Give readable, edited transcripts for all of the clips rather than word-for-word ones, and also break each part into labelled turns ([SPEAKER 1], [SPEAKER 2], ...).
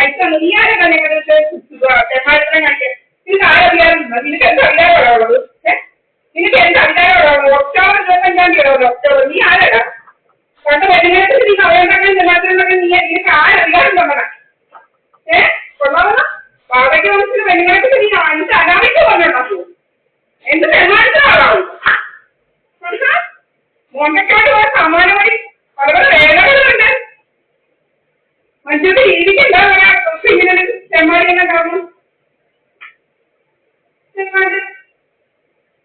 [SPEAKER 1] പൈസ നീയാരെ തന്നെ തെമ്മാടിത്തരം കാണിക്കാൻ നിനക്ക് ആരറിയാറുണ്ടോ? നിനക്ക് എന്ത് അധികാരമാണോ ഉള്ളത്? നിനക്ക് എന്ത് അധികാരമാണോ? ഒക്ടോബർ 25-ാം തീയതി ഒക്ടോബർ നീ ആരടാ? പണ്ട് പെണ്ണുങ്ങൾക്ക് നീ കവയുണ്ടാക്കാൻ തെമ്മാടിത്തരം നീ നിനക്ക് ആരധികാരം തന്നടാ? കൊള്ളാവുന്ന വാടക വന്നിട്ട് പെണ്ണുങ്ങൾക്ക് നീ അഞ്ച് അനാമിക്ക് പറഞ്ഞുണ്ടാക്കൂ. എന്ത് തെമ്മാടിത്തരാളാവും മോണ്ടക്കാട് പോയ സമാനമായി പല പല വേദനകളുണ്ട്. മനുഷ്യർക്ക് ജീവിക്കെന്താ പറയാ ഇങ്ങനെ തെമ്മാടി തന്നെ കാരണം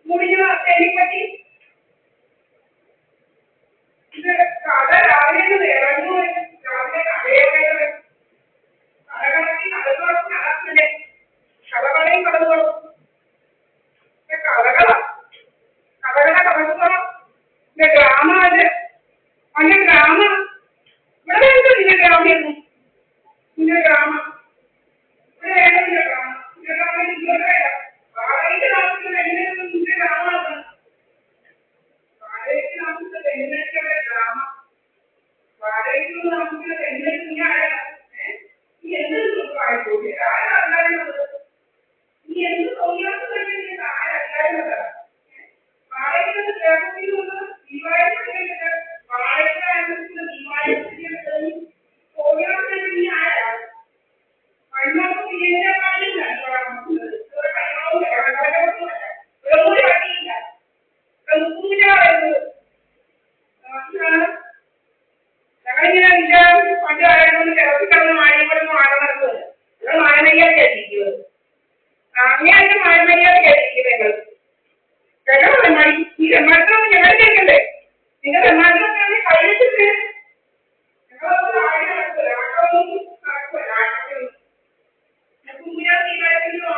[SPEAKER 1] മുടിഞ്ഞ തേനിപ്പറ്റി ഇത് കഥ രാവിലെ ഇറങ്ങുന്നു. രാവിലെ കടയുള്ളത് കടകണക്കി കടകളൊക്കെ നടക്കില്ലേ? കടകളെയും കടന്നു കഥകളാ കഥകളെ കടക്കണം. പിന്നെ ഗ്രാമം അത് അല്ല ഗ്രാമം ഇവിടെ വേണ്ട നിന്റെ ഗ്രാമമായിരുന്നു. നിന്റെ ഗ്രാമം ഇവിടെ വേണ്ട നിന്റെ ഗ്രാമം. നിന്റെ ഗ്രാമം ഇങ്ങോട്ട് വേണ്ട. വാടകയ്ക്ക് താമസിക്കുന്ന എങ്ങനെയൊന്നും നിന്റെ ഗ്രാമമാണ്. വാടകയ്ക്ക് താമസിക്കുന്നത് എങ്ങനെയൊക്കെ ഗ്രാമം. വാടകയ്ക്ക് താമസിക്കുന്നത് എങ്ങനെയൊക്കെ നീ ആരാ? നീ എന്ത് ആയിക്കോട്ടെ ആരല്ലാതെ നീ എന്ത് തോന്നിയാൽ തന്നെ ആരല്ലാതെ വാടകയ്ക്ക് കേരളത്തിൽ നിന്ന് ദീപാവലി വാടകയ്ക്ക് ദീപാവലി തോന്നിയാൽ നീ ആരാ? കണ്ണോട്ട് ഇതിന്റെ പാടില്ല ഒരു പട്ടിയില്ല പറയുന്നത്. ഞങ്ങളിങ്ങനെ നിന്റെ പണ്ട് കാലങ്ങളിൽ കിടത്തി കിടന്ന് മായങ്ങളൊന്നും ആടം നടക്കുന്നത് നിങ്ങൾ മാനമര്യാദ കേട്ടിരിക്കുന്നത്. അങ്ങനെയായിട്ട് മാനമര്യാദ കേട്ടിരിക്കുന്നത് ഞങ്ങൾ കേട്ടോ മണി ഈ തെമ്മാടിത്തരം ഞങ്ങൾ കേൾക്കണ്ടേ? നിങ്ങൾ തെമ്മാടിത്തരം കൈവച്ചിട്ട് ഞങ്ങളൊന്നും ആടി നടക്കില്ല. ആട്ടൊന്നും നടക്കില്ല. ആട്ടൊന്നും തീരുമാനത്തിലും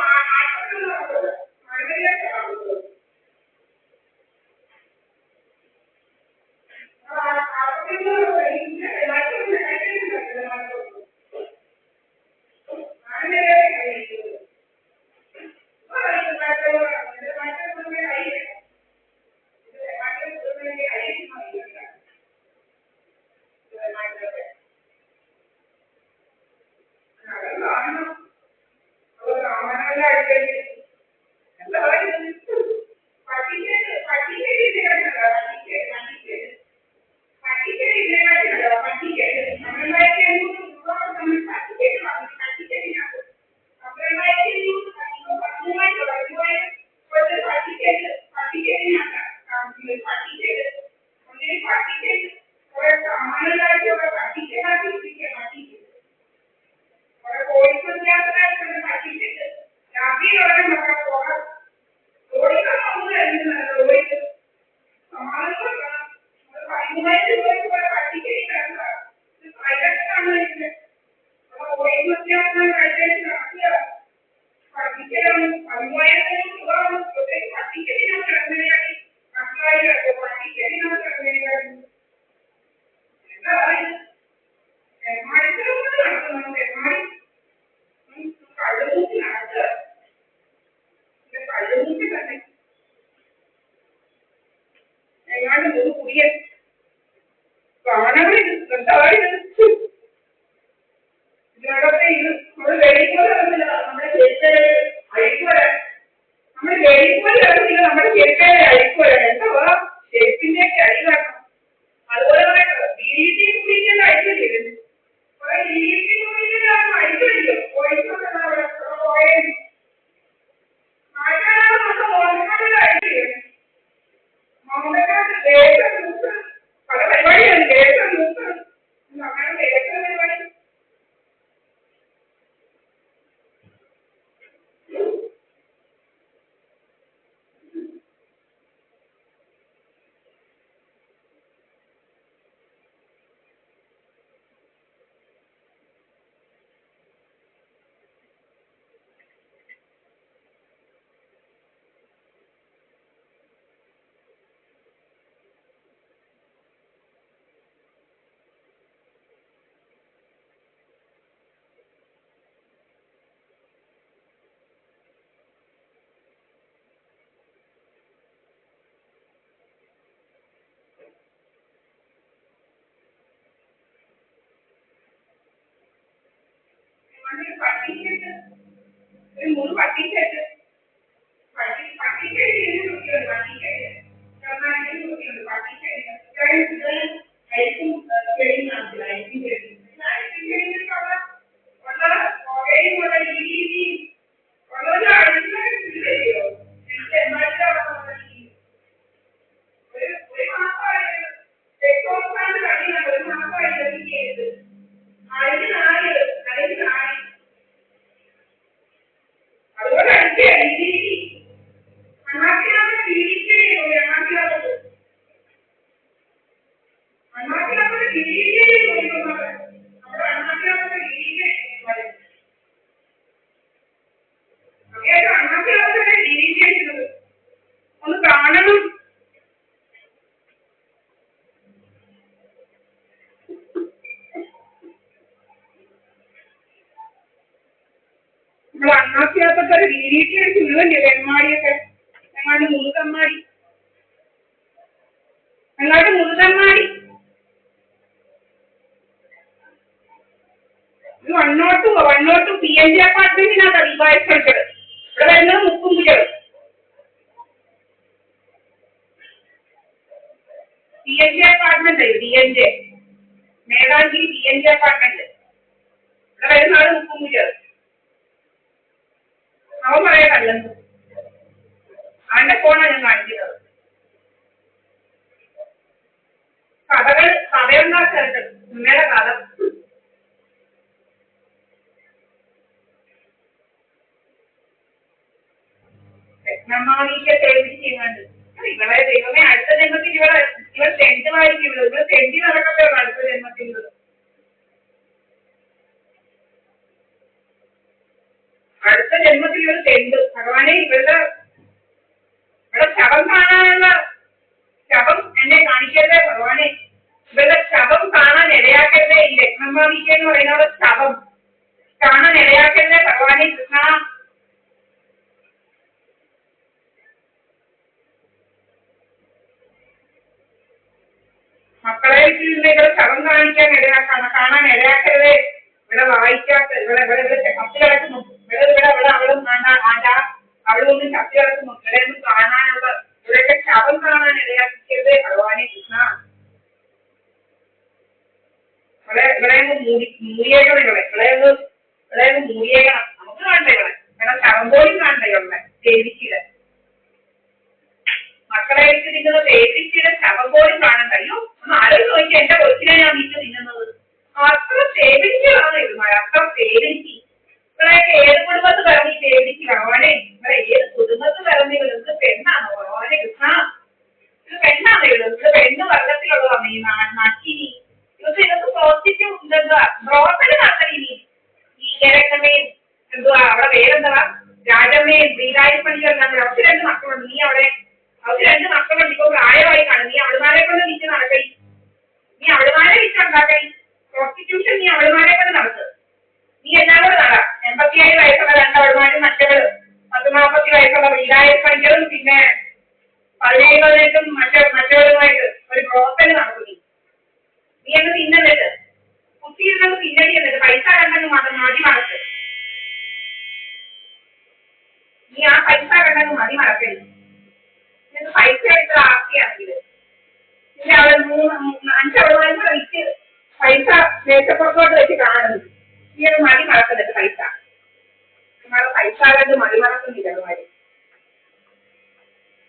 [SPEAKER 1] ആട്ടൊന്നും നടക്കില്ല. മാനമര്യാദ നടക്കുന്നത് അതുപോലെ ഒരു 3 പട്ടിക്കേറ്റ് പട്ടിക്കേറ്റ് 7 രൂപയുണ്ട്. പട്ടിക്കേറ്റ് 14 രൂപയുണ്ട്. പട്ടിക്കേറ്റ് അരിക്കും ചെടി നടത്തില്ല. അരിക്കും ചെടി അരിക്കും ചെടിയിലുള്ള പുകയുള്ള രീതി ഉള്ളൊരു അഴിക്കുന്നൊക്കെ ചെയ്യോ എനിക്ക് എന്തായാലും ഒരു മാസമായി എക്കോസാന്റെ കഴിയാണ്. ഒരു മാസമായി ലഭിക്കരുത്. അതിന് നാല് അതുപോലെ അടിക്കുക രീതി അണ്ണാക്കിനകത്ത് രീതിക്ക് അണ്ണാക്കിനകത്ത് രീതിക്ക് നമ്മുടെ അണ്ണാക്കിനകത്ത് രീതിക്ക് അണ്ണാക്കിനകത്ത് രീതിക്കുന്നത് ഒന്ന് കാണണം. നമ്മൾ അണ്ണാക്കിനകത്തൊക്കെ രീതിക്ക് ചുരുവല്ലേ വെമ്മാടിയൊക്കെ ഞങ്ങളുടെ മുഴുതമ്മാടി ഞങ്ങളുടെ മുഴുതമ്മാടി വണ്ണോട്ട് PNG അപ്പാർട്ട്മെന്റിനകത്ത് റീവായ്പ എടുത്തത്. ഇവിടെ വരുന്നത് മുക്കുംപുഴകൾ PNG apartment DNJ മേധാഗിരി PNG apartment. ഇവിടെ വരുന്ന ആള് മുക്കുംപുഴകൾ. അവൻ പറയാനല്ലെന്ന് അവന്റെ ഫോണാണ് ഞാൻ കാണിക്കുന്നത്. കഥയുണ്ടാക്കരുത് ഉമ്മയുടെ കഥ. രത്നമാണിക്ക് സേവിച്ച് ചെയ്യുന്നുണ്ട്. ഇവളെ ദൈവമേ അടുത്ത ജന്മത്തിൽ ഇവർ തെണ്ടുമായിരിക്കും. ഇവർ തെണ്ടി നടക്കട്ടെ അടുത്ത ജന്മത്തിൽ. അടുത്ത ജന്മത്തിൽ ഇവർ തെണ്ട്. ഭഗവാനെ ഇവിടെ ശവം കാണാനുള്ള ശവം എന്നെ കാണിക്കരുതേ ഭഗവാനെ. ഇവരുടെ ശവം കാണാൻ ഇടയാക്കരുതേ. ഈ രത്നമാണിക്ക് എന്ന് പറയുന്ന ശവം കാണാൻ ഇടയാക്കരുതേ ഭഗവാനെ കൃഷ്ണ. മക്കളെ ഇവിടെ ശവം കാണാൻ ഇടയാക്കരുതേ. ഇവിടെ വായിക്കാത്ത ഇവിടെ ചത്തി കിടക്കുന്നു. ഇവിടെ അവളും അവളൊന്നും ചത്തി കിടക്കുന്നു. ഇവിടെ ഒന്നും കാണാനുള്ള ഇവിടെയൊക്കെ ശവം കാണാൻ ഇടയാക്കരുതേ ഭഗവാനെ കൃഷ്ണ. ഇവിടെ മൂടിയേക്കണം. ഇവിടെ മൂടിയേക്കണം. നമുക്ക് കാണണ്ടേ ഇവിടെ ശവം പോലും കാണണ്ടേ ഇവിടെ ദേവിച്ചിയുടെ മക്കളെ ഇരിക്കുന്ന ദേവിച്ചിയുടെ ശവം പോലും കാണണ്ടല്ലോ. ഒന്ന് ആരോഗ്യം നോക്കിയാൽ എന്റെ കൊച്ചിനെ ഞാൻ വീട്ടിൽ തിന്നുന്നത്. അത്ര സേവിച്ചാണ് ഇരുന്നത്. അത്ര സേവിച്ച് ഇവരൊക്കെ ഏത് കുടുംബത്ത് പറഞ്ഞ് സേവിച്ച് ഭഗവാനെ. ഇവിടെ ഏത് കുടുംബത്ത് പറഞ്ഞ് ഇത് പെണ്ണാണോ ഭഗവാനെ കൃഷ്ണ? ഇത് പെണ്ണാണ് ഇത് പെണ്ണ് വർഗത്തിലുള്ളതാണ് ഈ നക്കിനി. ഇതൊക്കെ പ്രോസ്റ്റിറ്റ്യൂട്ട് എന്തുവാ ബ്രോക്കല് നടത്തണി. ഈ ജനക്കമ്മയും എന്തുവാ അവിടെ പേരെന്തുവാ രാജമ്മയും ശ്രീരാജപ്പണിക്കെല്ലാം അവർക്ക് 2 മക്കളുണ്ട്. നീ അവിടെ അവർക്ക് 2 മക്കളുണ്ട്. ഇപ്പൊ പ്രായമായി കാണും. നീ അവളുമാരെ കൊണ്ട് വിറ്റ് നടക്കണി. നീ അവളുമാരെ വിറ്റുണ്ടാക്കണി. പ്രോസ്റ്റിറ്റ്യൂഷൻ നീ അവളുമാരെ കൊണ്ട് നടത്തുക. നീ എല്ലാം കൂടെ നടാം. 87 വയസ്സുള്ള 2 അവളുമാരും മറ്റവള് 40 വയസ്സുള്ള ശ്രീരാജപ്പണിക്കലും പിന്നെ 17 വയസ്സും മറ്റവളുമായിട്ട് ഒരു ബ്രോക്കല് നടത്തുന്നു. നീ അങ്ങ് തിന്നിട്ട് കുത്തിയിരുന്നത് തിന്നടി എന്നിട്ട് പൈസ കണ്ടെന്ന് മതി മറക്ക്. നീ ആ പൈസ കണ്ടെന്ന് മതി മറക്കരുത്. നിനക്ക് പൈസ എടുത്ത ആസ്തിയാണെങ്കിൽ പിന്നെ അവൾ 5 അവളുമാരും കൂടെ വിറ്റ് പൈസ മേശപ്പുറത്തോട്ട് വെച്ച് കാണുന്നു. നീ അത് മതി മറക്കുന്നുണ്ട് പൈസ. നമ്മളെ പൈസ കണ്ട് മതി മറക്കുന്നില്ല അവന്മാര്.